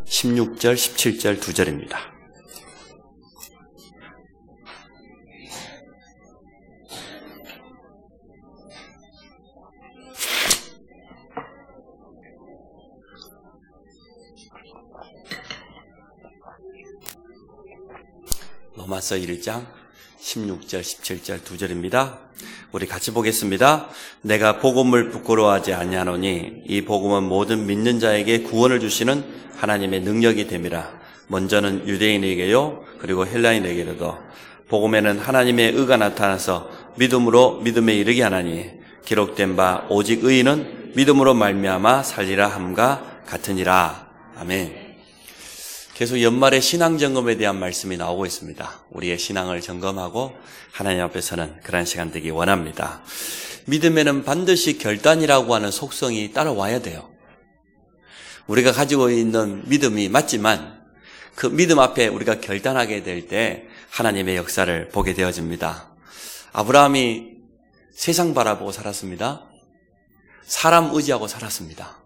16절, 17절 2절입니다. 로마서 1장 16절, 17절 2절입니다. 우리 같이 보겠습니다. 내가 복음을 부끄러워하지 아니하노니 이 복음은 모든 믿는 자에게 구원을 주시는 하나님의 능력이 됨이라. 먼저는 유대인에게요 그리고 헬라인에게로도 복음에는 하나님의 의가 나타나서 믿음으로 믿음에 이르게 하나니 기록된 바 오직 의인은 믿음으로 말미암아 살리라 함과 같으니라. 아멘. 계속 연말에 신앙 점검에 대한 말씀이 나오고 있습니다. 우리의 신앙을 점검하고 하나님 앞에 서는 그런 시간 되기 원합니다. 믿음에는 반드시 결단이라고 하는 속성이 따라와야 돼요. 우리가 가지고 있는 믿음이 맞지만 그 믿음 앞에 우리가 결단하게 될 때 하나님의 역사를 보게 되어집니다. 아브라함이 세상 바라보고 살았습니다. 사람 의지하고 살았습니다.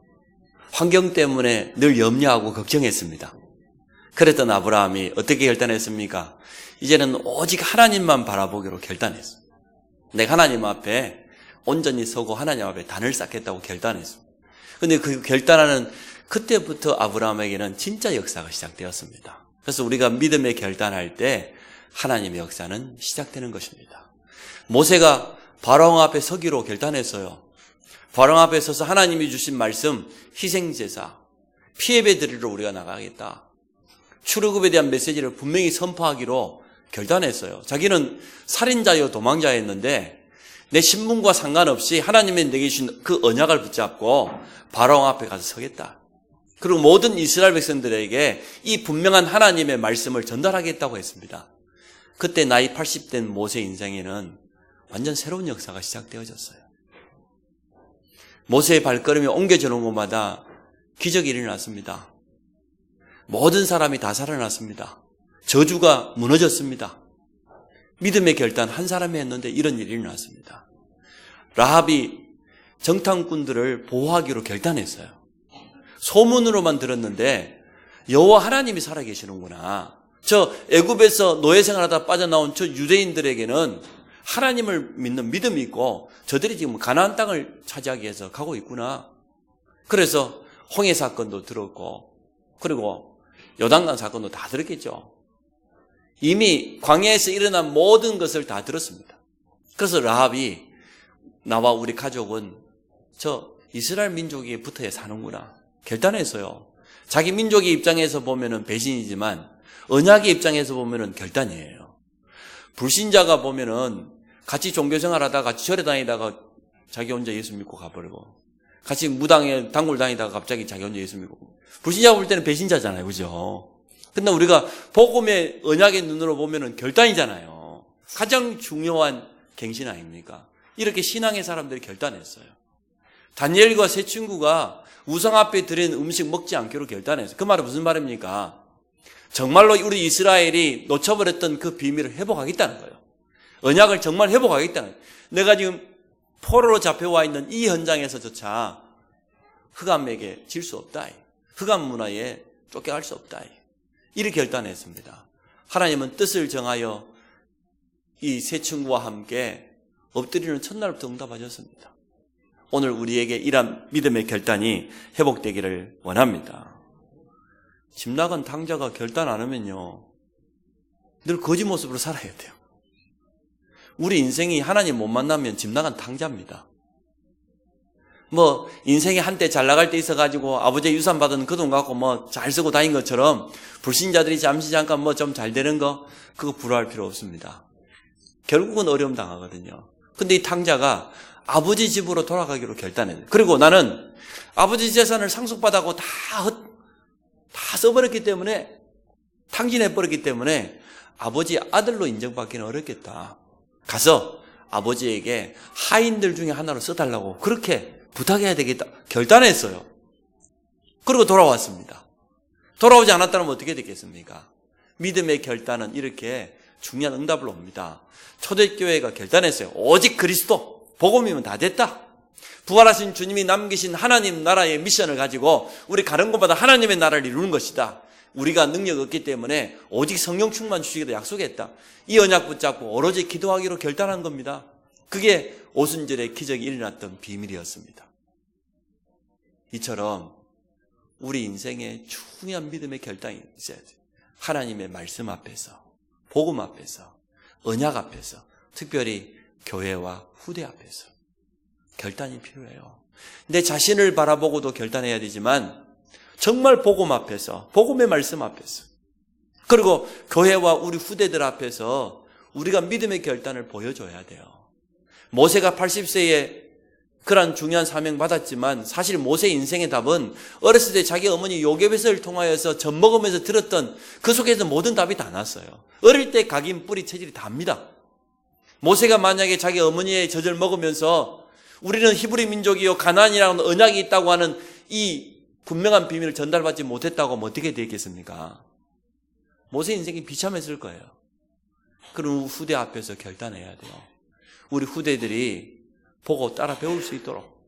환경 때문에 늘 염려하고 걱정했습니다. 그랬던 아브라함이 어떻게 결단했습니까? 이제는 오직 하나님만 바라보기로 결단했어. 내가 하나님 앞에 온전히 서고 하나님 앞에 단을 쌓겠다고 결단했어. 근데 그 결단하는 그때부터 아브라함에게는 진짜 역사가 시작되었습니다. 그래서 우리가 믿음에 결단할 때 하나님의 역사는 시작되는 것입니다. 모세가 바로왕 앞에 서기로 결단했어요. 바로왕 앞에 서서 하나님이 주신 말씀, 희생제사, 피해배 드리러 우리가 나가겠다. 출애굽에 대한 메시지를 분명히 선포하기로 결단했어요. 자기는 살인자요 도망자였는데 내 신분과 상관없이 하나님의 내게 주신 그 언약을 붙잡고 바로왕 앞에 가서 서겠다. 그리고 모든 이스라엘 백성들에게 이 분명한 하나님의 말씀을 전달하겠다고 했습니다. 그때 나이 80된 모세 인생에는 완전 새로운 역사가 시작되어졌어요. 모세의 발걸음이 옮겨지는 곳마다 기적이 일어났습니다. 모든 사람이 다 살아났습니다. 저주가 무너졌습니다. 믿음의 결단 한 사람이 했는데 이런 일이 일어났습니다. 라합이 정탐꾼들을 보호하기로 결단했어요. 소문으로만 들었는데 여호와 하나님이 살아계시는구나. 저 애굽에서 노예 생활하다 빠져나온 저 유대인들에게는 하나님을 믿는 믿음이 있고 저들이 지금 가나안 땅을 차지하기 위해서 가고 있구나. 그래서 홍해 사건도 들었고 그리고 요단강 사건도 다 들었겠죠. 이미 광야에서 일어난 모든 것을 다 들었습니다. 그래서 라합이 나와 우리 가족은 저 이스라엘 민족에 붙어야 사는구나 결단했어요. 자기 민족의 입장에서 보면은 배신이지만 언약의 입장에서 보면은 결단이에요. 불신자가 보면은 같이 종교생활 하다가 같이 절에 다니다가 자기 혼자 예수 믿고 가버리고 같이 무당에 단골 다니다가 갑자기 자기 혼자 예수 믿고 불신자가 볼 때는 배신자잖아요. 그죠? 근데 우리가 복음의 언약의 눈으로 보면은 결단이잖아요. 가장 중요한 갱신 아닙니까? 이렇게 신앙의 사람들이 결단했어요. 다니엘과 세 친구가 우상 앞에 드린 음식 먹지 않기로 결단했어요. 그 말은 무슨 말입니까? 정말로 우리 이스라엘이 놓쳐버렸던 그 비밀을 회복하겠다는 거예요. 언약을 정말 회복하겠다는 거예요. 내가 지금 포로로 잡혀와 있는 이 현장에서조차 흑암에게 질 수 없다. 흑암 문화에 쫓겨갈 수 없다. 이렇게 결단했습니다. 하나님은 뜻을 정하여 이 세 친구와 함께 엎드리는 첫날부터 응답하셨습니다. 오늘 우리에게 이러한 믿음의 결단이 회복되기를 원합니다. 집 나간 탕자가 결단 안 하면요 늘 거지 모습으로 살아야 돼요. 우리 인생이 하나님 못 만나면 집 나간 탕자입니다. 인생이 한때 잘 나갈 때 있어가지고 아버지의 유산 받은 그 돈 갖고 잘 쓰고 다닌 것처럼 불신자들이 잠시 잠깐 좀 잘 되는 거 그거 부러워할 필요 없습니다. 결국은 어려움 당하거든요. 근데 이 탕자가 아버지 집으로 돌아가기로 결단했어요. 그리고 나는 아버지 재산을 상속받아고 다 써버렸기 때문에 탕진해버렸기 때문에 아버지 아들로 인정받기는 어렵겠다. 가서 아버지에게 하인들 중에 하나로 써달라고 그렇게 부탁해야 되겠다 결단했어요. 그리고 돌아왔습니다. 돌아오지 않았다면 어떻게 됐겠습니까? 믿음의 결단은 이렇게 중요한 응답을 옵니다. 초대교회가 결단했어요. 오직 그리스도 복음이면 다 됐다. 부활하신 주님이 남기신 하나님 나라의 미션을 가지고 우리 가는 곳마다 하나님의 나라를 이루는 것이다. 우리가 능력이 없기 때문에 오직 성령 충만 주시기로 약속했다. 이 언약 붙잡고 오로지 기도하기로 결단한 겁니다. 그게 오순절의 기적이 일어났던 비밀이었습니다. 이처럼 우리 인생에 중요한 믿음의 결단이 있어야 돼요. 하나님의 말씀 앞에서, 복음 앞에서, 언약 앞에서, 특별히 교회와 후대 앞에서 결단이 필요해요. 내 자신을 바라보고도 결단해야 되지만 정말 복음 앞에서, 복음의 말씀 앞에서, 그리고 교회와 우리 후대들 앞에서 우리가 믿음의 결단을 보여줘야 돼요. 모세가 80세에 그런 중요한 사명 받았지만 사실 모세의 인생의 답은 어렸을 때 자기 어머니 요게벳을 통하여서 젖 먹으면서 들었던 그 속에서 모든 답이 다 났어요. 어릴 때 각인 뿌리 체질이 답니다. 모세가 만약에 자기 어머니의 젖을 먹으면서 우리는 히브리 민족이요 가나안이라는 언약이 있다고 하는 이 분명한 비밀을 전달받지 못했다고 하면 어떻게 되겠습니까? 모세 인생이 비참했을 거예요. 그럼 후대 앞에서 결단해야 돼요. 우리 후대들이 보고 따라 배울 수 있도록.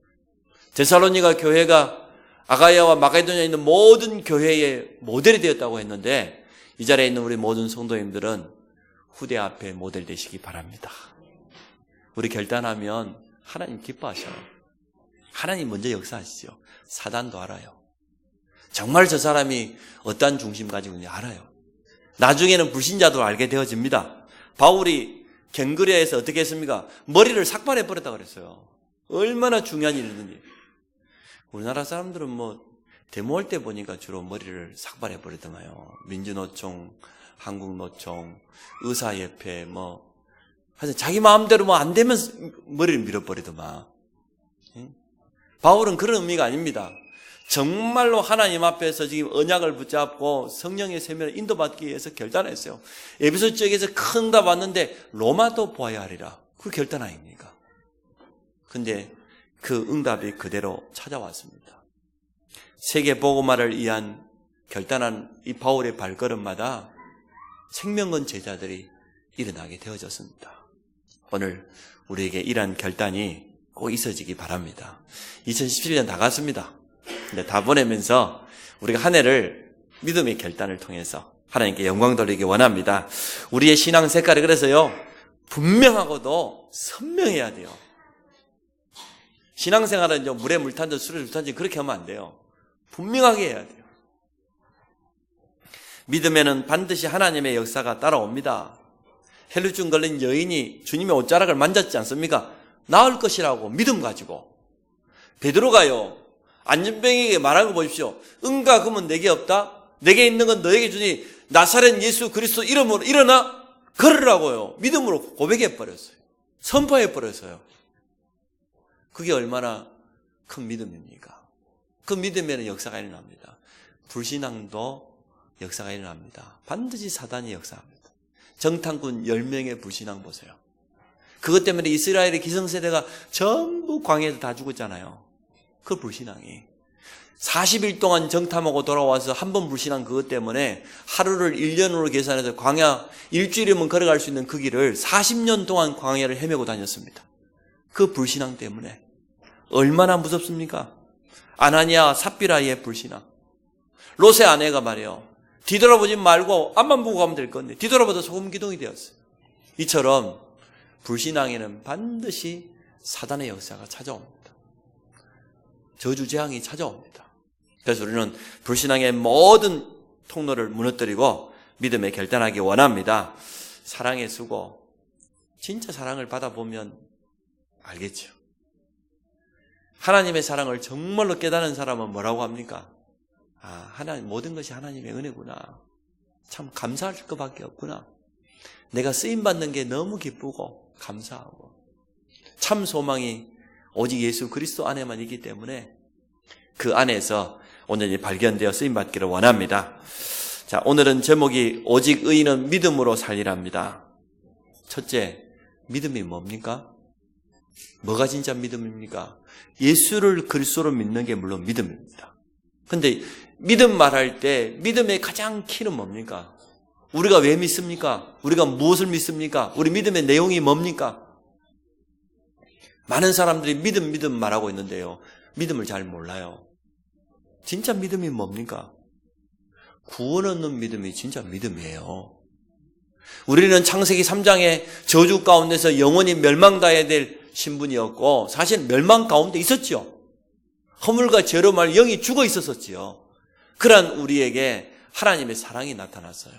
데살로니가 교회가 아가야와 마게도냐에 있는 모든 교회의 모델이 되었다고 했는데 이 자리에 있는 우리 모든 성도님들은 후대 앞에 모델 되시기 바랍니다. 우리 결단하면 하나님 기뻐하셔요. 하나님 먼저 역사하시죠. 사단도 알아요. 정말 저 사람이 어떠한 중심 가지고 있는지 알아요. 나중에는 불신자도 알게 되어집니다. 바울이 갱그레아에서 어떻게 했습니까? 머리를 삭발해버렸다고 그랬어요. 얼마나 중요한 일이든지. 우리나라 사람들은 데모할 때 보니까 주로 머리를 삭발해버리더만요. 민주노총, 한국노총, 의사협회, 하여튼 자기 마음대로 안 되면 머리를 밀어버리더만. 바울은 그런 의미가 아닙니다. 정말로 하나님 앞에서 지금 언약을 붙잡고 성령의 세면을 인도받기 위해서 결단했어요. 에베소 지역에서 큰 응답 왔는데 로마도 보아야 하리라. 그 결단 아닙니까? 근데 그 응답이 그대로 찾아왔습니다. 세계 복음화를 위한 결단한 이 바울의 발걸음마다 생명건 제자들이 일어나게 되어졌습니다. 오늘 우리에게 이러한 결단이 꼭 있어지기 바랍니다. 2017년 다 갔습니다. 근데 다 보내면서 우리가 한 해를 믿음의 결단을 통해서 하나님께 영광 돌리기 원합니다. 우리의 신앙 색깔이 그래서요, 분명하고도 선명해야 돼요. 신앙생활은 물에 물 탄 듯 술에 물 탄 듯 그렇게 하면 안 돼요. 분명하게 해야 돼요. 믿음에는 반드시 하나님의 역사가 따라옵니다. 헬루증 걸린 여인이 주님의 옷자락을 만졌지 않습니까? 나을 것이라고 믿음 가지고. 베드로가요, 안전병에게 말한 거 보십시오. 응가 금은 내게 없다. 내게 있는 건 너에게 주니 나사렛 예수 그리스도 이름으로 일어나 걸으라고요. 믿음으로 고백해버렸어요. 선포해버렸어요. 그게 얼마나 큰 믿음입니까? 그 믿음에는 역사가 일어납니다. 불신앙도 역사가 일어납니다. 반드시 사단이 역사합니다. 정탐꾼 10명의 불신앙 보세요. 그것 때문에 이스라엘의 기성세대가 전부 광야에서 다 죽었잖아요. 그 불신앙이 40일 동안 정탐하고 돌아와서 한 번 불신한 그것 때문에 하루를 1년으로 계산해서 광야 일주일이면 걸어갈 수 있는 그 길을 40년 동안 광야를 헤매고 다녔습니다. 그 불신앙 때문에. 얼마나 무섭습니까? 아나니아 삽비라의 불신앙. 롯의 아내가 말이에요. 뒤돌아보지 말고 앞만 보고 가면 될 건데 뒤돌아보다 소금 기둥이 되었어요. 이처럼 불신앙에는 반드시 사단의 역사가 찾아옵니다. 저주재앙이 찾아옵니다. 그래서 우리는 불신앙의 모든 통로를 무너뜨리고 믿음에 결단하기 원합니다. 사랑의 수고. 진짜 사랑을 받아보면 알겠죠. 하나님의 사랑을 정말로 깨닫는 사람은 뭐라고 합니까? 하나님, 모든 것이 하나님의 은혜구나. 참 감사할 것밖에 없구나. 내가 쓰임받는 게 너무 기쁘고 감사하고 참 소망이 오직 예수 그리스도 안에만 있기 때문에 그 안에서 온전히 발견되어 쓰임받기를 원합니다. 자, 오늘은 제목이 오직 의인은 믿음으로 살리랍니다. 첫째, 믿음이 뭡니까? 뭐가 진짜 믿음입니까? 예수를 그리스도로 믿는 게 물론 믿음입니다. 근데 믿음 말할 때 믿음의 가장 키는 뭡니까? 우리가 왜 믿습니까? 우리가 무엇을 믿습니까? 우리 믿음의 내용이 뭡니까? 많은 사람들이 믿음 말하고 있는데요. 믿음을 잘 몰라요. 진짜 믿음이 뭡니까? 구원 얻는 믿음이 진짜 믿음이에요. 우리는 창세기 3장의 저주 가운데서 영원히 멸망당해야 될 신분이었고 사실 멸망 가운데 있었죠. 허물과 죄로 말 영이 죽어 있었었지요. 그러한 우리에게 하나님의 사랑이 나타났어요.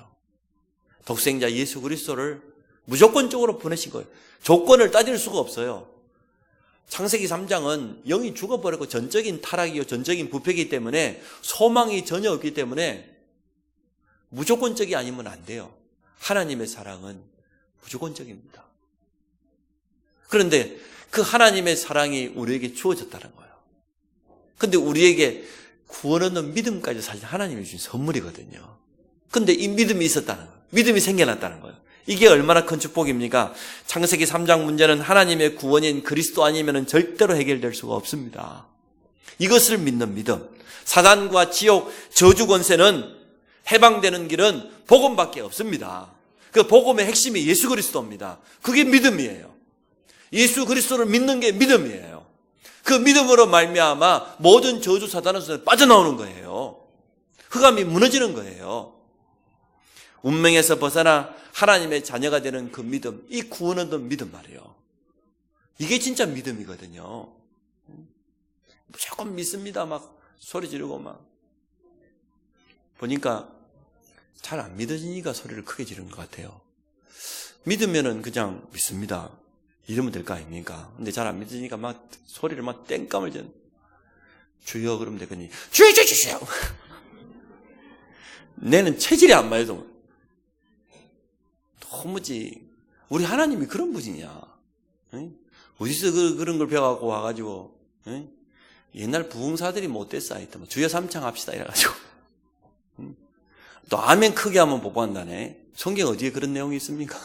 독생자 예수 그리스도를 무조건적으로 보내신 거예요. 조건을 따질 수가 없어요. 창세기 3장은 영이 죽어버렸고 전적인 타락이요 전적인 부패이기 때문에 소망이 전혀 없기 때문에 무조건적이 아니면 안 돼요. 하나님의 사랑은 무조건적입니다. 그런데 그 하나님의 사랑이 우리에게 주어졌다는 거예요. 그런데 우리에게 구원 얻는 믿음까지 사실 하나님이 주신 선물이거든요. 그런데 이 믿음이 있었다는 거예요. 믿음이 생겨났다는 거예요. 이게 얼마나 큰 축복입니까? 창세기 3장 문제는 하나님의 구원인 그리스도 아니면 절대로 해결될 수가 없습니다. 이것을 믿는 믿음. 사단과 지옥, 저주 권세는 해방되는 길은 복음밖에 없습니다. 그 복음의 핵심이 예수 그리스도입니다. 그게 믿음이에요. 예수 그리스도를 믿는 게 믿음이에요. 그 믿음으로 말미암아 모든 저주 사단에서 빠져나오는 거예요. 흑암이 무너지는 거예요. 운명에서 벗어나 하나님의 자녀가 되는 그 믿음, 이 구원 얻는 믿음 말이에요. 이게 진짜 믿음이거든요. 무조건 믿습니다. 막 소리 지르고 막. 보니까 잘 안 믿어지니까 소리를 크게 지르는 것 같아요. 믿으면은 그냥 믿습니다. 이러면 될 거 아닙니까? 근데 잘 안 믿어지니까 막 소리를 막 땡깡을 지르는. 주여 그러면 되거니 주여. 내는 체질이 안 맞아도 도무지 우리 하나님이 그런 분이냐? 응? 어디서 그런 걸 배워갖고 와가지고 응? 옛날 부흥사들이 못됐어 하여튼 주여 삼창 합시다 이래가지고 응? 또 아멘 크게 하면 복받는다네. 성경 어디에 그런 내용이 있습니까?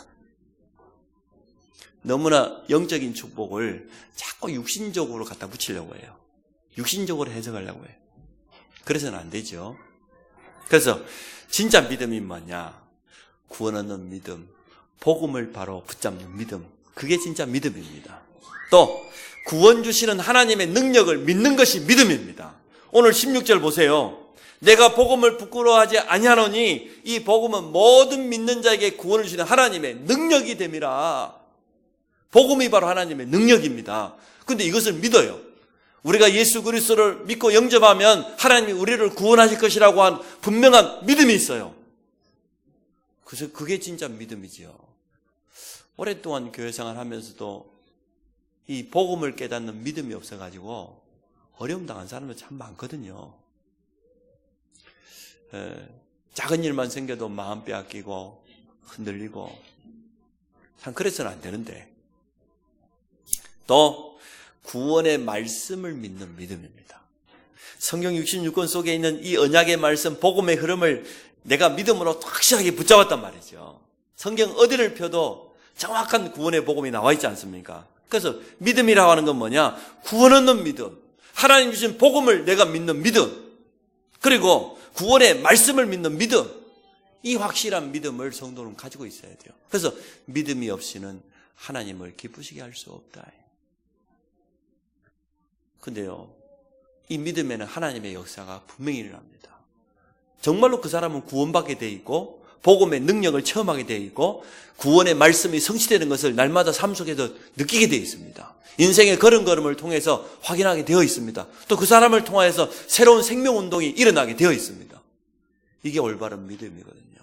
너무나 영적인 축복을 자꾸 육신적으로 갖다 붙이려고 해요. 육신적으로 해석하려고 해요. 그래서는 안 되죠. 그래서 진짜 믿음이 뭐냐? 구원 얻는 믿음, 복음을 바로 붙잡는 믿음, 그게 진짜 믿음입니다. 또 구원 주시는 하나님의 능력을 믿는 것이 믿음입니다. 오늘 16절 보세요. 내가 복음을 부끄러워하지 아니하노니 이 복음은 모든 믿는 자에게 구원을 주시는 하나님의 능력이 됨이라. 복음이 바로 하나님의 능력입니다. 그런데 이것을 믿어요. 우리가 예수 그리스도를 믿고 영접하면 하나님이 우리를 구원하실 것이라고 한 분명한 믿음이 있어요. 그래서 그게 진짜 믿음이지요. 오랫동안 교회 생활하면서도 이 복음을 깨닫는 믿음이 없어가지고 어려움 당한 사람들 참 많거든요. 작은 일만 생겨도 마음 빼앗기고 흔들리고 참 그래서는 안 되는데 또 구원의 말씀을 믿는 믿음입니다. 성경 66권 속에 있는 이 언약의 말씀, 복음의 흐름을 내가 믿음으로 확실하게 붙잡았단 말이죠. 성경 어디를 펴도 정확한 구원의 복음이 나와 있지 않습니까? 그래서 믿음이라고 하는 건 뭐냐? 구원 얻는 믿음, 하나님 주신 복음을 내가 믿는 믿음, 그리고 구원의 말씀을 믿는 믿음, 이 확실한 믿음을 성도는 가지고 있어야 돼요. 그래서 믿음이 없이는 하나님을 기쁘시게 할 수 없다. 근데요, 이 믿음에는 하나님의 역사가 분명히 일어납니다. 정말로 그 사람은 구원받게 돼 있고 복음의 능력을 체험하게 돼 있고 구원의 말씀이 성취되는 것을 날마다 삶 속에서 느끼게 돼 있습니다. 인생의 걸음걸음을 통해서 확인하게 되어 있습니다. 또 그 사람을 통해서 새로운 생명운동이 일어나게 되어 있습니다. 이게 올바른 믿음이거든요.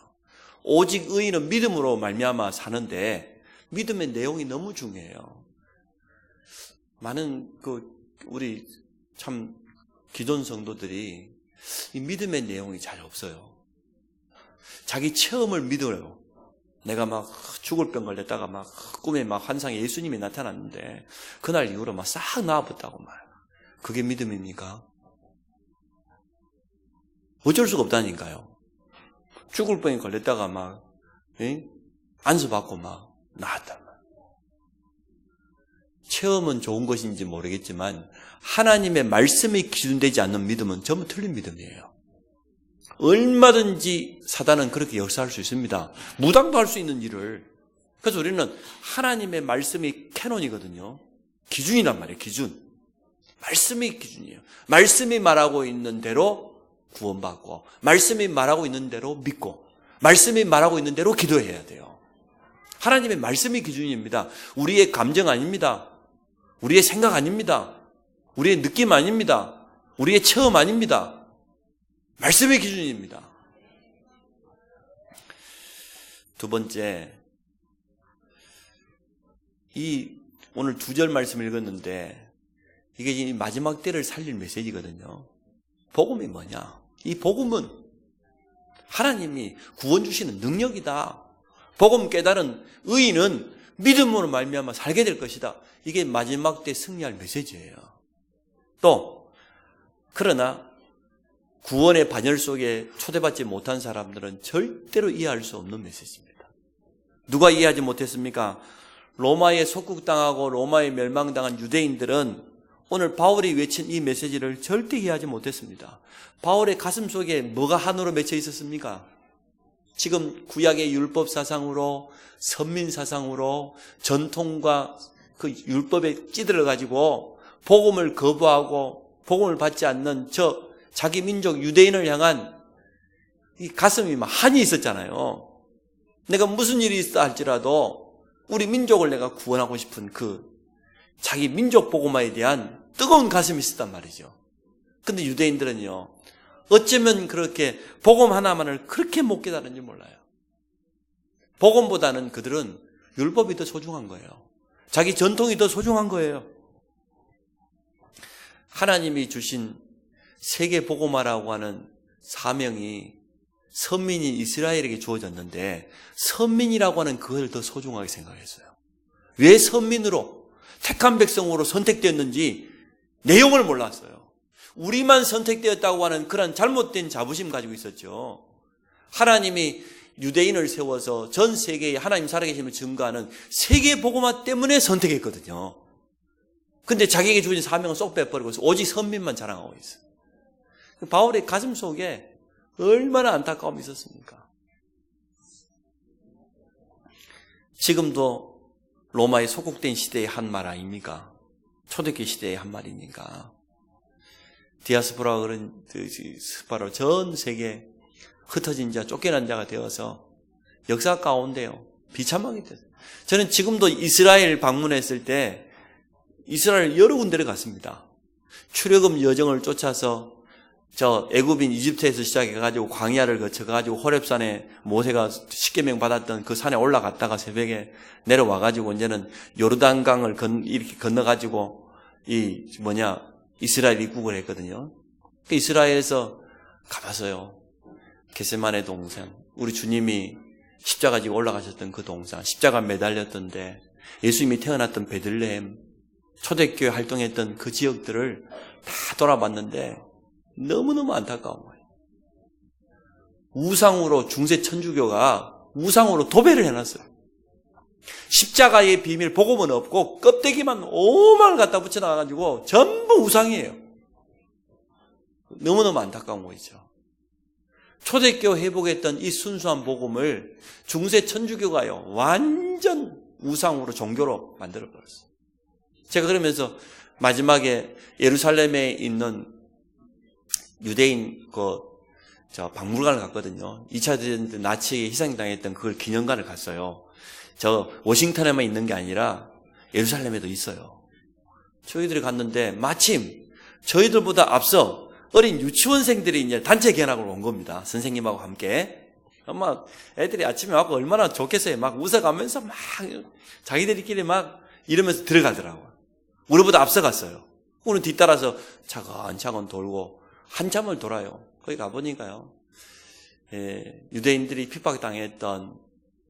오직 의인은 믿음으로 말미암아 사는데 믿음의 내용이 너무 중요해요. 많은 우리 참 기존 성도들이 이 믿음의 내용이 잘 없어요. 자기 체험을 믿어요. 내가 막 죽을 병 걸렸다가 막 꿈에 막 환상에 예수님이 나타났는데 그날 이후로 막 싹 나아봤다고 말. 그게 믿음입니까? 어쩔 수가 없다니까요. 죽을 병에 걸렸다가 막 안수받고 막 나았단 말. 체험은 좋은 것인지 모르겠지만 하나님의 말씀이 기준되지 않는 믿음은 전부 틀린 믿음이에요. 얼마든지 사단은 그렇게 역사할 수 있습니다. 무당도 할 수 있는 일을. 그래서 우리는 하나님의 말씀이 캐논이거든요. 기준이란 말이에요. 기준. 말씀이 기준이에요. 말씀이 말하고 있는 대로 구원받고, 말씀이 말하고 있는 대로 믿고, 말씀이 말하고 있는 대로 기도해야 돼요. 하나님의 말씀이 기준입니다. 우리의 감정 아닙니다. 우리의 생각 아닙니다. 우리의 느낌 아닙니다. 우리의 체험 아닙니다. 말씀의 기준입니다. 두 번째, 오늘 2절 말씀을 읽었는데 이게 이 마지막 때를 살릴 메시지거든요. 복음이 뭐냐? 이 복음은 하나님이 구원 주시는 능력이다. 복음 깨달은 의인은 믿음으로 말미암아 살게 될 것이다. 이게 마지막 때 승리할 메시지예요. 또 그러나 구원의 반열 속에 초대받지 못한 사람들은 절대로 이해할 수 없는 메시지입니다. 누가 이해하지 못했습니까? 로마에 속국당하고 로마에 멸망당한 유대인들은 오늘 바울이 외친 이 메시지를 절대 이해하지 못했습니다. 바울의 가슴 속에 뭐가 한으로 맺혀 있었습니까? 지금 구약의 율법 사상으로, 선민 사상으로, 전통과 그 율법에 찌들어 가지고 복음을 거부하고 복음을 받지 않는 자기 민족 유대인을 향한 이 가슴이 막 한이 있었잖아요. 내가 무슨 일이 있어 할지라도 우리 민족을 내가 구원하고 싶은 그 자기 민족 복음화에 대한 뜨거운 가슴이 있었단 말이죠. 근데 유대인들은요, 어쩌면 그렇게 복음 하나만을 그렇게 못 깨달은지 몰라요. 복음보다는 그들은 율법이 더 소중한 거예요. 자기 전통이 더 소중한 거예요. 하나님이 주신 세계 복음화라고 하는 사명이 선민인 이스라엘에게 주어졌는데 선민이라고 하는 그걸 더 소중하게 생각했어요. 왜 선민으로 택한 백성으로 선택되었는지 내용을 몰랐어요. 우리만 선택되었다고 하는 그런 잘못된 자부심 가지고 있었죠. 하나님이 유대인을 세워서 전 세계에 하나님 살아계심을 증거하는 세계 복음화 때문에 선택했거든요. 근데 자기에게 주어진 사명을 쏙 빼버리고 오직 선민만 자랑하고 있어요. 바울의 가슴 속에 얼마나 안타까움이 있었습니까? 지금도 로마의 속국된 시대의 한 말 아닙니까? 초대교회 시대의 한 말입니까? 디아스포라 그런 바로 전 세계 흩어진 자, 쫓겨난 자가 되어서 역사 가운데요 비참하게 됐어요. 저는 지금도 이스라엘 방문했을 때 이스라엘 여러 군데를 갔습니다. 출애굽 여정을 쫓아서 애굽인 이집트에서 시작해가지고 광야를 거쳐가지고 호렙산에 모세가 십계명 받았던 그 산에 올라갔다가 새벽에 내려와가지고 이제는 요르단강을 이렇게 건너가지고 이스라엘 입국을 했거든요. 이스라엘에서 가봤어요. 겟세마네 동산, 우리 주님이 십자가 지고 올라가셨던 그 동산, 십자가 매달렸던데 예수님이 태어났던 베들레헴, 초대교회 활동했던 그 지역들을 다 돌아봤는데 너무너무 안타까운 거예요. 우상으로 중세 천주교가 우상으로 도배를 해놨어요. 십자가의 비밀, 복음은 없고 껍데기만 오만 갖다 붙여놔가지고 전부 우상이에요. 너무너무 안타까운 거죠. 초대교회 회복했던 이 순수한 복음을 중세 천주교가요 완전 우상으로 종교로 만들어버렸어요. 제가 그러면서 마지막에 예루살렘에 있는 유대인 박물관을 갔거든요. 2차 대전 때 나치에게 희생당했던 그걸 기념관을 갔어요. 워싱턴에만 있는 게 아니라 예루살렘에도 있어요. 저희들이 갔는데 마침 저희들보다 앞서 어린 유치원생들이 이제 단체 견학을 온 겁니다. 선생님하고 함께. 막 애들이 아침에 와서 얼마나 좋겠어요. 막 웃어가면서 막 자기들끼리 막 이러면서 들어가더라고요. 우리보다 앞서 갔어요. 우리는 뒤따라서 차근차근 돌고 한참을 돌아요. 거기 가보니까요. 유대인들이 핍박당했던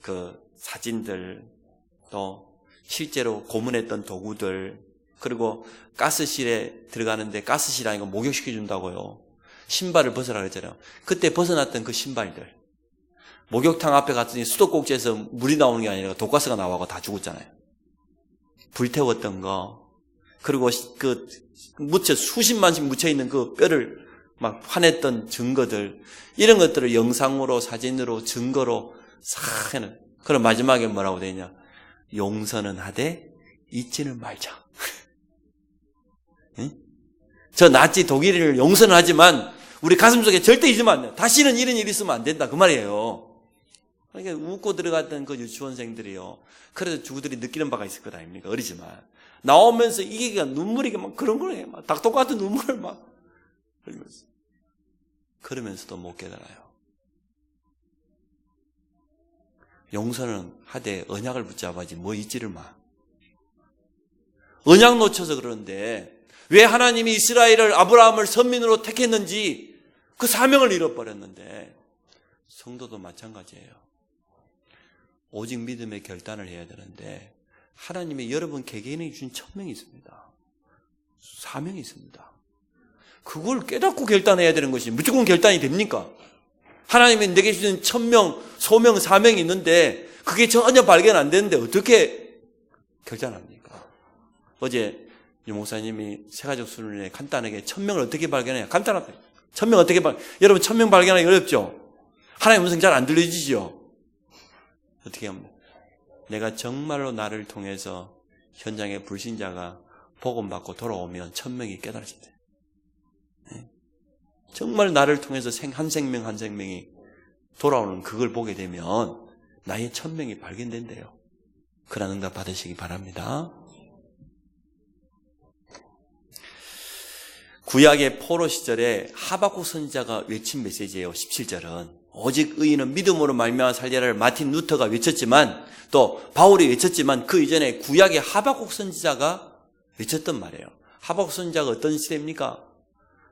그 사진들, 또 실제로 고문했던 도구들, 그리고 가스실에 들어가는데 가스실 아니고 목욕시켜준다고요. 신발을 벗으라 그랬잖아요. 그때 벗어났던 그 신발들. 목욕탕 앞에 갔더니 수도꼭지에서 물이 나오는 게 아니라 독가스가 나와서 다 죽었잖아요. 불태웠던 거. 그리고 수십만씩 묻혀있는 그 뼈를 막 화냈던 증거들. 이런 것들을 영상으로, 사진으로, 증거로 싹 해는. 그럼 마지막에 뭐라고 되냐? 용서는 하되 잊지는 말자. 저 나치 독일인을 용서는 하지만 우리 가슴속에 절대 잊으면 안 돼. 다시는 이런 일이 있으면 안 된다 그 말이에요. 그러니까 웃고 들어갔던 그 유치원생들이요. 그래도 주부들이 느끼는 바가 있을 것 아닙니까? 어리지만 나오면서 이게 눈물이 막 그런 거예요. 막 닭똥 같은 눈물을 막 흘리면서 그러면서도 못 깨달아요. 용서는 하되 언약을 붙잡아야지 뭐 잊지를 마. 언약 놓쳐서 그러는데 왜 하나님이 이스라엘을 아브라함을 선민으로 택했는지 그 사명을 잃어버렸는데 성도도 마찬가지예요. 오직 믿음의 결단을 해야 되는데 하나님이 여러분 개개인에게 주신 천명이 있습니다. 사명이 있습니다. 그걸 깨닫고 결단해야 되는 것이 무조건 결단이 됩니까? 하나님이 내게 주신 천명, 소명, 사명이 있는데 그게 전혀 발견 안 되는데 어떻게 결단합니까? 어제 유 목사님이 새가족 수련회에 간단하게 천명을 어떻게 발견해요? 간단하게. 천명 어떻게 여러분 천명 발견하기 어렵죠? 하나님 음성 잘 안 들려지죠? 어떻게 합니까? 내가 정말로 나를 통해서 현장의 불신자가 복음 받고 돌아오면 천명이 깨달아진대. 정말 나를 통해서 한 생명 한 생명이 돌아오는 그걸 보게 되면 나의 천명이 발견된대요. 그런 응답 받으시기 바랍니다. 구약의 포로 시절에 하박국 선지자가 외친 메시지예요. 17절은 오직 의인은 믿음으로 말미암아 살리라를 마틴 루터가 외쳤지만 또 바울이 외쳤지만 그 이전에 구약의 하박국 선지자가 외쳤던 말이에요. 하박국 선지자가 어떤 시대입니까?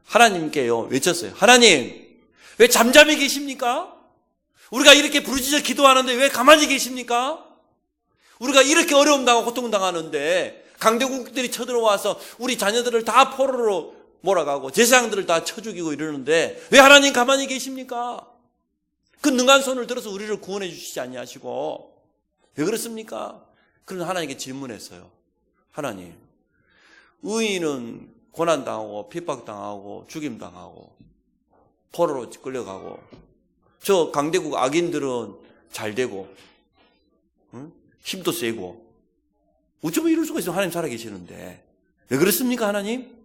하나님께요 외쳤어요. 하나님 왜 잠잠히 계십니까? 우리가 이렇게 부르짖어 기도하는데 왜 가만히 계십니까? 우리가 이렇게 어려움 당하고 고통 당하는데 강대국들이 쳐들어와서 우리 자녀들을 다 포로로 몰아가고 제사장들을 다 쳐 죽이고 이러는데 왜 하나님 가만히 계십니까? 그 능한 손을 들어서 우리를 구원해 주시지 아니하시고 왜 그렇습니까? 그래서 하나님께 질문했어요. 하나님 의인은 고난당하고 핍박당하고 죽임당하고 포로로 끌려가고 저 강대국 악인들은 잘되고 힘도 세고 어쩌면 이럴 수가 있어요. 하나님 살아계시는데 왜 그렇습니까 하나님?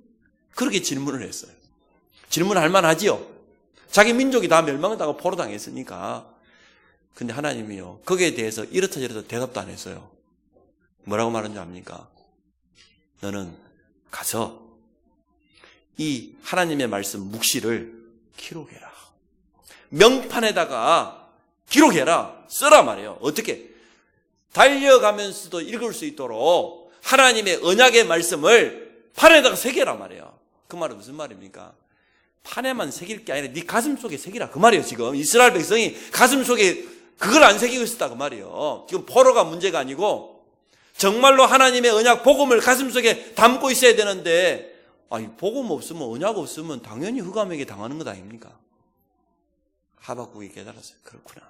그렇게 질문을 했어요. 질문할 만하지요. 자기 민족이 다 멸망당하고 포로당했으니까. 근데 하나님이요 거기에 대해서 이렇다 저렇다 대답도 안 했어요. 뭐라고 말하는지 압니까? 너는 가서 이 하나님의 말씀 묵시를 기록해라. 명판에다가 기록해라. 써라 말이에요. 어떻게? 달려가면서도 읽을 수 있도록 하나님의 언약의 말씀을 판에다가 새겨라 말이에요. 그 말은 무슨 말입니까? 판에만 새길 게 아니라 네 가슴 속에 새기라 그 말이에요. 지금 이스라엘 백성이 가슴 속에 그걸 안 새기고 있었다 그 말이에요. 지금 포로가 문제가 아니고 정말로 하나님의 언약 복음을 가슴 속에 담고 있어야 되는데 아니 복음 없으면 언약 없으면 당연히 흑암에게 당하는 것 아닙니까? 하박국이 깨달았어요. 그렇구나.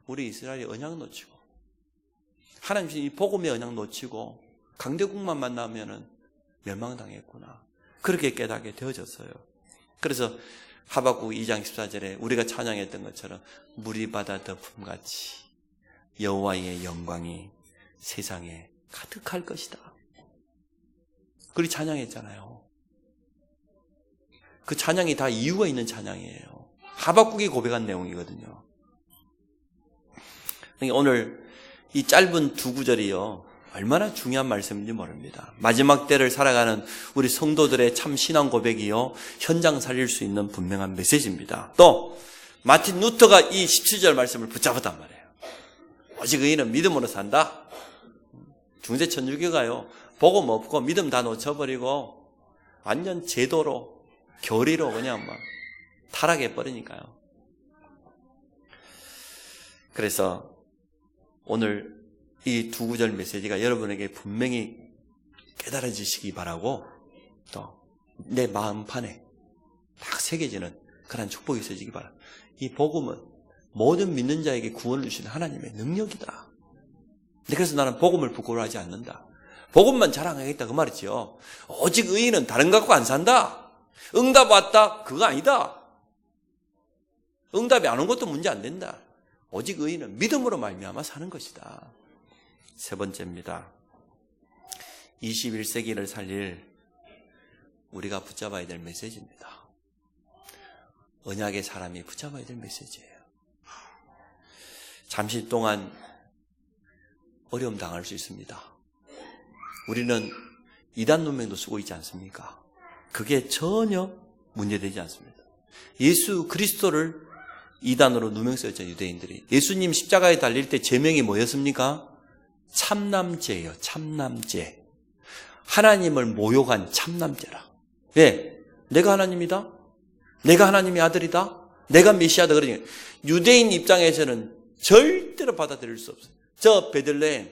우리 이스라엘이 언약 놓치고 하나님 이 복음의 언약 놓치고 강대국만 만나면은 멸망당했구나. 그렇게 깨닫게 되어졌어요. 그래서 하박국 2장 14절에 우리가 찬양했던 것처럼 물이 바다 덮음같이 여호와의 영광이 세상에 가득할 것이다. 그리 찬양했잖아요. 그 찬양이 다 이유가 있는 찬양이에요. 하박국이 고백한 내용이거든요. 오늘 이 짧은 두 구절이요 얼마나 중요한 말씀인지 모릅니다. 마지막 때를 살아가는 우리 성도들의 참 신앙 고백이요 현장 살릴 수 있는 분명한 메시지입니다. 또 마틴 루터가 이 17절 말씀을 붙잡았단 말이에요. 오직 의인은 믿음으로 산다. 중세 천주교가요 복음 없고 믿음 다 놓쳐버리고 완전 제도로 교리로 그냥 막 타락해 버리니까요. 그래서 오늘 이 두 구절 메시지가 여러분에게 분명히 깨달아지시기 바라고 또 내 마음판에 딱 새겨지는 그런 축복이 있어지기 바랍니다. 이 복음은 모든 믿는 자에게 구원을 주시는 하나님의 능력이다. 그래서 나는 복음을 부끄러워하지 않는다. 복음만 자랑하겠다 그 말이죠. 오직 의인은 다른 거 갖고 안 산다. 응답 왔다 그거 아니다. 응답이 안 온 것도 문제 안 된다. 오직 의인은 믿음으로 말미암아 사는 것이다. 세 번째입니다. 21세기를 살릴 우리가 붙잡아야 될 메시지입니다. 언약의 사람이 붙잡아야 될 메시지예요. 잠시 동안 어려움 당할 수 있습니다. 우리는 이단 문명도 쓰고 있지 않습니까? 그게 전혀 문제되지 않습니다. 예수 그리스도를 이단으로 누명 쓰였죠, 유대인들이. 예수님 십자가에 달릴 때 제명이 뭐였습니까? 참남죄예요. 참남죄. 하나님을 모욕한 참남죄라. 왜? 내가 하나님이다? 내가 하나님의 아들이다? 내가 메시아다. 그러니까 유대인 입장에서는 절대로 받아들일 수 없어요. 저 베들레헴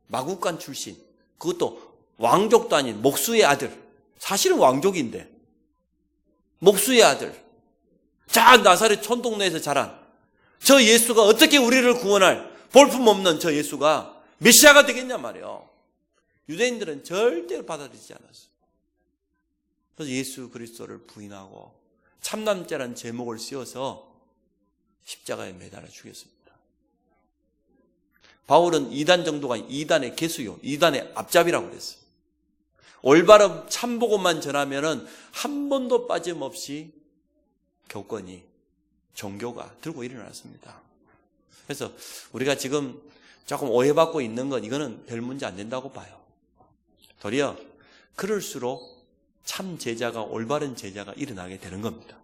마구간 출신, 그것도 왕족도 아닌 목수의 아들, 사실은 왕족인데 목수의 아들, 자 나사렛 촌동네에서 자란 저 예수가 어떻게 우리를 구원할 볼품없는 저 예수가 메시아가 되겠냐 말이에요. 유대인들은 절대로 받아들이지 않았어요. 그래서 예수 그리스도를 부인하고 참남죄라는 제목을 씌워서 십자가에 매달아 죽였습니다. 바울은 이단 정도가 이단의 개수요, 이단의 앞잡이라고 그랬어요. 올바른 참복음만 전하면은 한 번도 빠짐없이 교권이, 종교가 들고 일어났습니다. 그래서 우리가 지금 조금 오해받고 있는 건 이거는 별 문제 안 된다고 봐요. 도리어 그럴수록 참 제자가, 올바른 제자가 일어나게 되는 겁니다.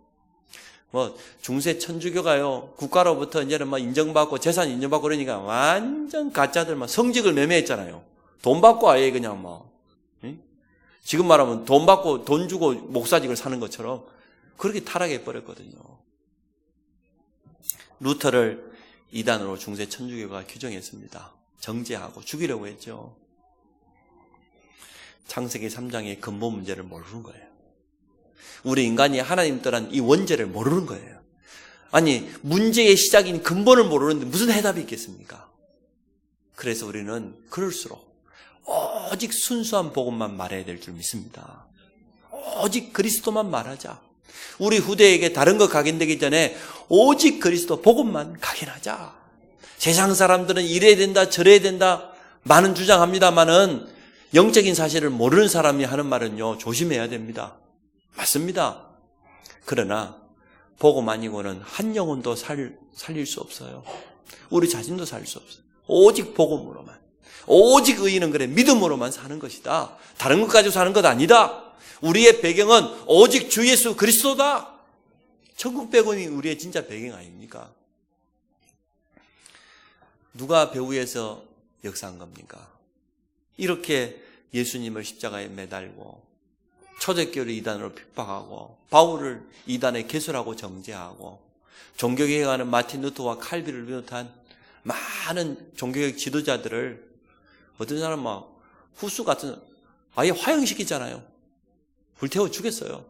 중세 천주교가요, 국가로부터 이제는 인정받고 재산 인정받고 그러니까 완전 가짜들만 성직을 매매했잖아요. 돈 받고 아예 그냥 지금 말하면 돈 받고 돈 주고 목사직을 사는 것처럼 그렇게 타락해 버렸거든요. 루터를 이단으로 중세 천주교가 규정했습니다. 정죄하고 죽이려고 했죠. 창세기 3장의 근본 문제를 모르는 거예요. 우리 인간이 하나님 떠난 이 원죄를 모르는 거예요. 아니, 문제의 시작인 근본을 모르는데 무슨 해답이 있겠습니까? 그래서 우리는 그럴수록 오직 순수한 복음만 말해야 될 줄 믿습니다. 오직 그리스도만 말하자. 우리 후대에게 다른 거 각인되기 전에 오직 그리스도 복음만 각인하자. 세상 사람들은 이래야 된다 저래야 된다 많은 주장합니다마는 영적인 사실을 모르는 사람이 하는 말은요, 조심해야 됩니다. 맞습니다. 그러나 복음 아니고는 한 영혼도 살릴 수 없어요. 우리 자신도 살릴 수 없어요. 오직 복음으로만, 오직 의인은 그래 믿음으로만 사는 것이다. 다른 것 가지고 사는 것 아니다. 우리의 배경은 오직 주 예수 그리스도다. 천국 배경이 우리의 진짜 배경 아닙니까? 누가 배후에서 역사한 겁니까? 이렇게 예수님을 십자가에 매달고 초대교회를 이단으로 핍박하고 바울을 이단의 개수라고 정죄하고 종교개혁하는 마틴 루터와 칼빈을 비롯한 많은 종교개혁 지도자들을 어떤 사람은 막 후수 같은 아예 화형시키잖아요. 불태워 죽였어요.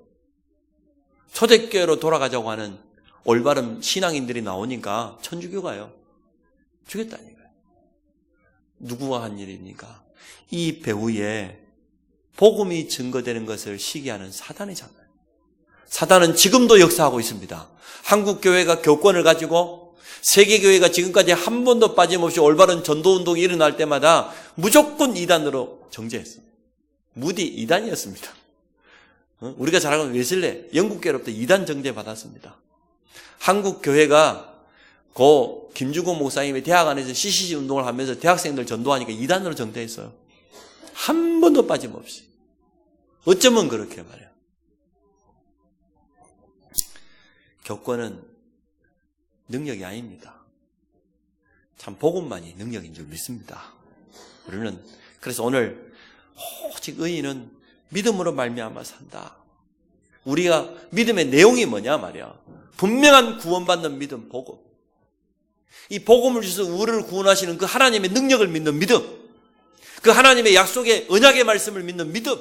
초대교회로 돌아가자고 하는 올바른 신앙인들이 나오니까 천주교가요, 죽였다니까요. 누구가 한 일입니까? 이 배후에 복음이 증거되는 것을 시기하는 사단이잖아요. 사단은 지금도 역사하고 있습니다. 한국 교회가 교권을 가지고 세계교회가 지금까지 한 번도 빠짐없이 올바른 전도운동이 일어날 때마다 무조건 이단으로 정죄했어요. 무디 이단이었습니다. 우리가 잘 알고 있는 웨슬레, 영국교회로부터 이단 정죄 받았습니다. 한국 교회가 고 김주고 목사님이 대학 안에서 CCC 운동을 하면서 대학생들 전도하니까 이단으로 정죄했어요. 한 번도 빠짐없이. 어쩌면 그렇게 말해요. 교권은 능력이 아닙니다. 참 복음만이 능력인 줄 믿습니다. 우리는 그래서 오늘 오직 의인은 믿음으로 말미암아 산다. 우리가 믿음의 내용이 뭐냐 말이야. 분명한 구원받는 믿음, 복음. 이 복음을 주셔서 우리를 구원하시는 그 하나님의 능력을 믿는 믿음, 그 하나님의 약속의 언약의 말씀을 믿는 믿음,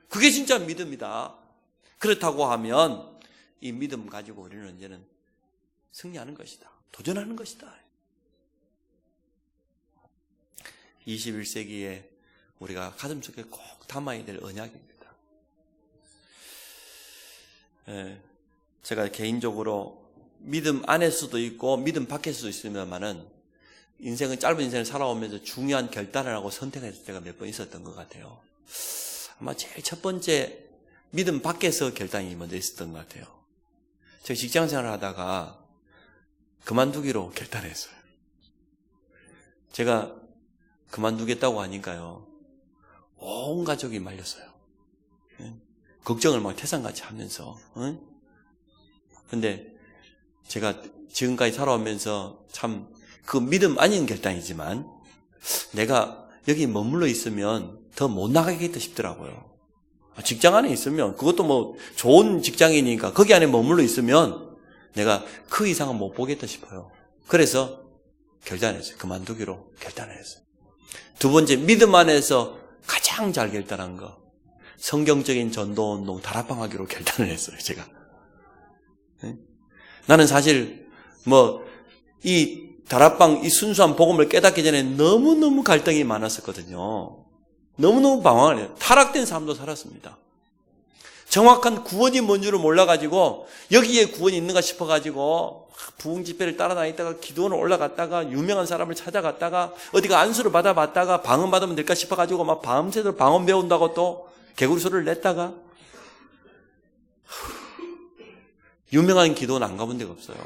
그게 진짜 믿음이다. 그렇다고 하면 이 믿음 가지고 우리는 이제는 승리하는 것이다. 도전하는 것이다. 21세기에 우리가 가슴속에 꼭 담아야 될 언약입니다. 제가 개인적으로 믿음 안에서도 있고 믿음 밖에서도 있습니다만은 인생은 짧은 인생을 살아오면서 중요한 결단을 하고 선택을 했을 때가 몇 번 있었던 것 같아요. 아마 제일 첫 번째 믿음 밖에서 결단이 먼저 있었던 것 같아요. 제가 직장생활을 하다가 그만두기로 결단했어요. 제가 그만두겠다고 하니까요, 온 가족이 말렸어요. 걱정을 막 태산같이 하면서. 근데 제가 지금까지 살아오면서 참 그 믿음 아닌 결단이지만 내가 여기 머물러 있으면 더 못 나가겠다 싶더라고요. 직장 안에 있으면, 그것도 뭐 좋은 직장이니까 거기 안에 머물러 있으면 내가 그 이상은 못 보겠다 싶어요. 그래서 결단했어요. 그만두기로 결단을 했어요. 두 번째, 믿음 안에서 가장 잘 결단한 거, 성경적인 전도운동 다락방하기로 결단을 했어요. 제가. 나는 사실 이 다락방 이 순수한 복음을 깨닫기 전에 너무너무 갈등이 많았었거든요. 너무너무 방황을 해요. 타락된 삶도 살았습니다. 정확한 구원이 뭔지를 몰라가지고 여기에 구원이 있는가 싶어가지고 부흥 집회를 따라다니다가 기도원을 올라갔다가 유명한 사람을 찾아갔다가 어디가 안수를 받아봤다가 방언 받으면 될까 싶어가지고 막 밤새도록 방언 배운다고 또 개구리 소리를 냈다가 유명한 기도원 안 가본 데가 없어요.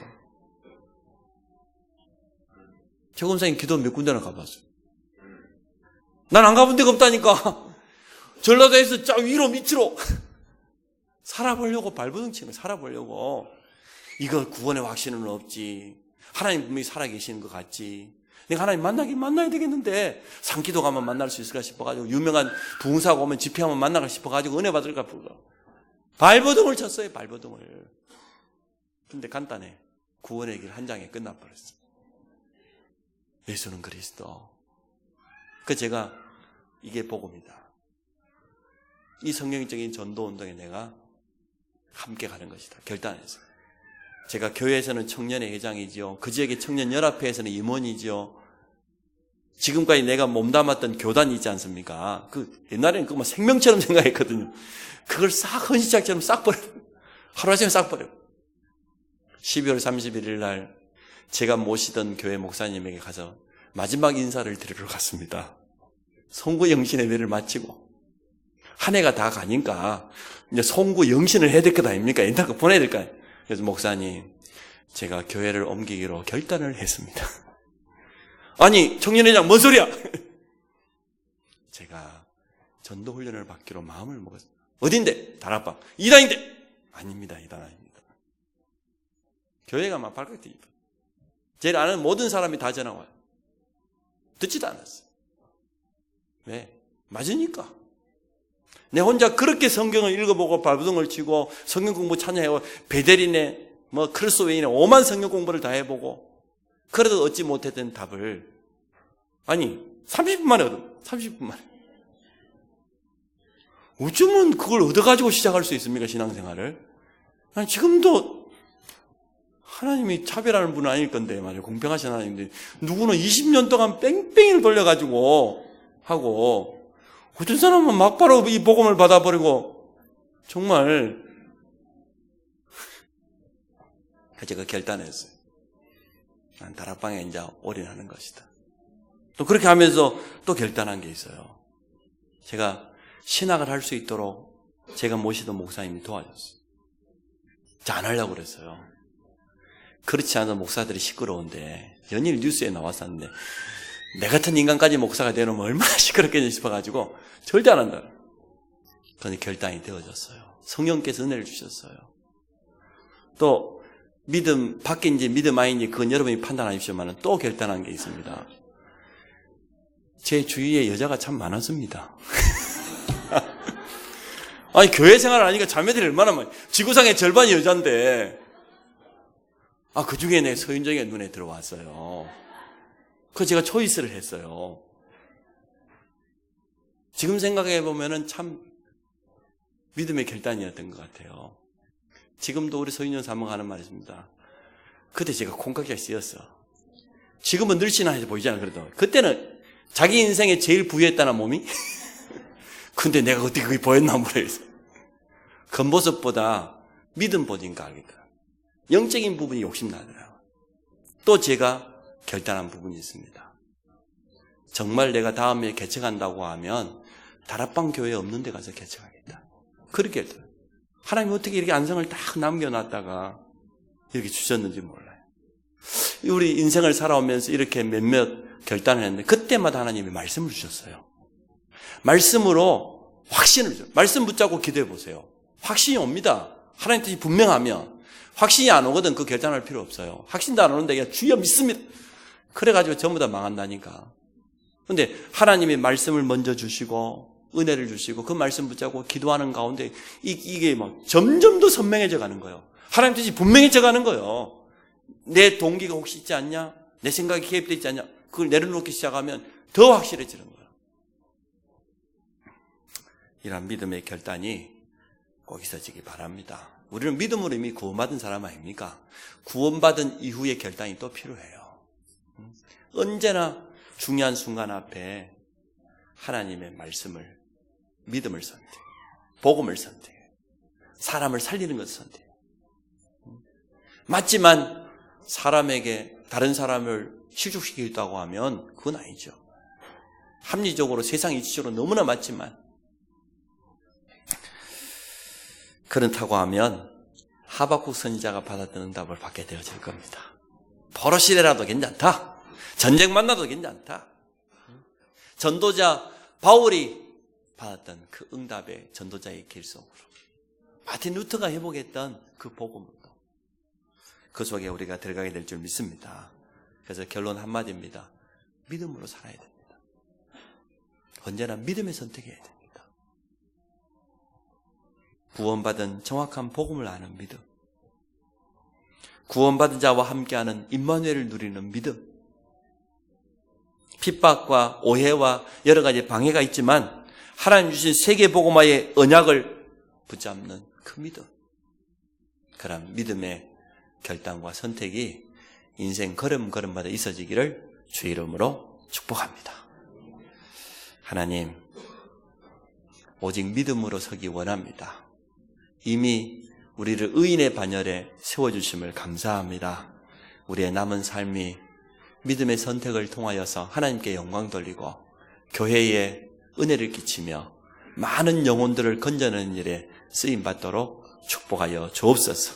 최 권사님 기도원 몇 군데나 가봤어요. 난 안 가본 데가 없다니까. 전라도에서 저 위로 밑으로 살아보려고 발버둥 치는 거예요. 살아보려고. 이거 구원의 확신은 없지. 하나님 분명히 살아계시는 것 같지. 내가 하나님 만나야 되겠는데 산기도 가면 만날 수 있을까 싶어가지고 유명한 부흥사가 오면 집회하면 만나가 싶어가지고 은혜 받을까 발버둥을 쳤어요. 발버둥을. 근데 간단해. 구원의 길 한 장에 끝나버렸어. 예수는 그리스도. 그 제가 이게 복음이다. 이 성경적인 전도운동에 내가 함께 가는 것이다. 결단했어요. 제가 교회에서는 청년의 회장이지요. 그 지역의 청년연합회에서는 임원이지요. 지금까지 내가 몸담았던 교단이 있지 않습니까? 옛날에는 그거 막 생명처럼 생각했거든요. 그걸 싹 헌시작처럼 싹 버려. 하루아침에 싹 버려. 12월 31일 날 제가 모시던 교회 목사님에게 가서 마지막 인사를 드리러 갔습니다. 송구 영신 예배를 마치고 한 해가 다 가니까 이제 송구 영신을 해야 될 것 아닙니까? 인사 보내야 될 거 아니에요. 그래서 목사님, 제가 교회를 옮기기로 결단을 했습니다. 아니, 청년회장 뭔 소리야? 제가 전도훈련을 받기로 마음을 먹었어요. 어딘데? 다락방. 이단인데? 아닙니다. 이단 아닙니다. 교회가 막 발칵 뛰죠. 제일 아는 모든 사람이 다 전화 와요. 듣지도 않았어요. 왜? 맞으니까. 내 혼자 그렇게 성경을 읽어보고 발버둥을 치고 성경 공부 참여해고 베델이네 크리스웨이네 오만 성경 공부를 다 해보고 그래도 얻지 못했던 답을 아니 30분 만에 얻어. 30분 만에. 어쩌면 그걸 얻어가지고 시작할 수 있습니까? 신앙생활을. 아니 지금도 하나님이 차별하는 분은 아닐 건데 말이에요. 공평하신 하나님인데 누구는 20년 동안 뺑뺑이를 돌려가지고 하고 어떤 사람은 막바로 이 복음을 받아버리고 정말 제가 결단했어요. 난 다락방에 이제 올인하는 것이다. 또 그렇게 하면서 또 결단한 게 있어요. 제가 신학을 할 수 있도록 제가 모시던 목사님이 도와줬어요. 안 하려고 그랬어요. 그렇지 않은 목사들이 시끄러운데 연일 뉴스에 나왔었는데 내 같은 인간까지 목사가 되면 얼마나 시끄럽겠냐 싶어가지고 절대 안 한다. 그런데 결단이 되어졌어요. 성령께서 은혜를 주셨어요. 또 믿음 밖인지 믿음 아닌지 그건 여러분이 판단하십시오만 또 결단한 게 있습니다. 제 주위에 여자가 참 많았습니다. 아니 교회 생활을 하니까 자매들이 얼마나 많이 지구상의 절반이 여잔데 그 중에 내 서윤정이가 눈에 들어왔어요. 그래서 제가 초이스를 했어요. 지금 생각해 보면은 참 믿음의 결단이었던 것 같아요. 지금도 우리 서윤정 사모가 하는 말이 있습니다. 그때 제가 콩깍지가 씌었어. 지금은 늘씬하게 보이잖아. 그래도 그때는 자기 인생에 제일 부유했다는 몸이 근데 내가 어떻게 그게 보였나 모르겠어. 겉모습보다 믿음 보니까 알겠다. 영적인 부분이 욕심나더라고요. 또 제가 결단한 부분이 있습니다. 정말 내가 다음에 개척한다고 하면 다락방 교회 없는 데 가서 개척하겠다. 그렇게 결단. 하나님이 어떻게 이렇게 안성을 딱 남겨놨다가 이렇게 주셨는지 몰라요. 우리 인생을 살아오면서 이렇게 몇몇 결단을 했는데 그때마다 하나님이 말씀을 주셨어요. 말씀으로 확신을 주세요. 말씀 붙잡고 기도해 보세요. 확신이 옵니다. 하나님 뜻이 분명하면. 확신이 안 오거든 그 결단할 필요 없어요. 확신도 안 오는데 그냥 주여 믿습니다. 그래가지고 전부 다 망한다니까. 근데 하나님이 말씀을 먼저 주시고 은혜를 주시고 그 말씀 붙잡고 기도하는 가운데 이게 막 점점 더 선명해져 가는 거예요. 하나님 뜻이 분명해져 가는 거예요. 내 동기가 혹시 있지 않냐? 내 생각이 개입되어 있지 않냐? 그걸 내려놓기 시작하면 더 확실해지는 거예요. 이런 믿음의 결단이 꼭 있어지기 바랍니다. 우리는 믿음으로 이미 구원받은 사람 아닙니까? 구원받은 이후의 결단이 또 필요해요. 언제나 중요한 순간 앞에 하나님의 말씀을, 믿음을 선택해. 복음을 선택해. 사람을 살리는 것을 선택해. 맞지만 사람에게 다른 사람을 실족시키겠다고 하면 그건 아니죠. 합리적으로 세상 이치적으로 너무나 맞지만 그렇다고 하면 하박국 선지자가 받았던 응답을 받게 되어질 겁니다. 포로시대라도 괜찮다. 전쟁 만나도 괜찮다. 전도자 바울이 받았던 그 응답의 전도자의 길 속으로 마틴 루터가 회복했던 그 복음으로 그 속에 우리가 들어가게 될 줄 믿습니다. 그래서 결론 한마디입니다. 믿음으로 살아야 됩니다. 언제나 믿음의 선택해야 됩니다. 구원받은 정확한 복음을 아는 믿음, 구원받은 자와 함께하는 임마누엘을 누리는 믿음, 핍박과 오해와 여러 가지 방해가 있지만 하나님 주신 세계복음화의 언약을 붙잡는 그 믿음, 그런 믿음의 결단과 선택이 인생 걸음걸음마다 있어지기를 주의 이름으로 축복합니다. 하나님, 오직 믿음으로 서기 원합니다. 이미 우리를 의인의 반열에 세워주심을 감사합니다. 우리의 남은 삶이 믿음의 선택을 통하여서 하나님께 영광 돌리고 교회에 은혜를 끼치며 많은 영혼들을 건져내는 일에 쓰임받도록 축복하여 주옵소서.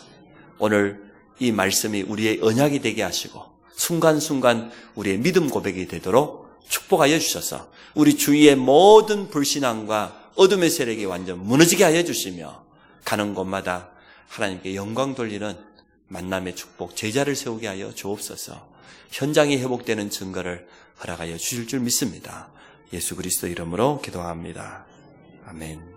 오늘 이 말씀이 우리의 언약이 되게 하시고 순간순간 우리의 믿음 고백이 되도록 축복하여 주셔서 우리 주위의 모든 불신앙과 어둠의 세력이 완전 무너지게 하여 주시며 가는 곳마다 하나님께 영광 돌리는 만남의 축복, 제자를 세우게 하여 주옵소서. 현장이 회복되는 증거를 허락하여 주실 줄 믿습니다. 예수 그리스도 이름으로 기도합니다. 아멘.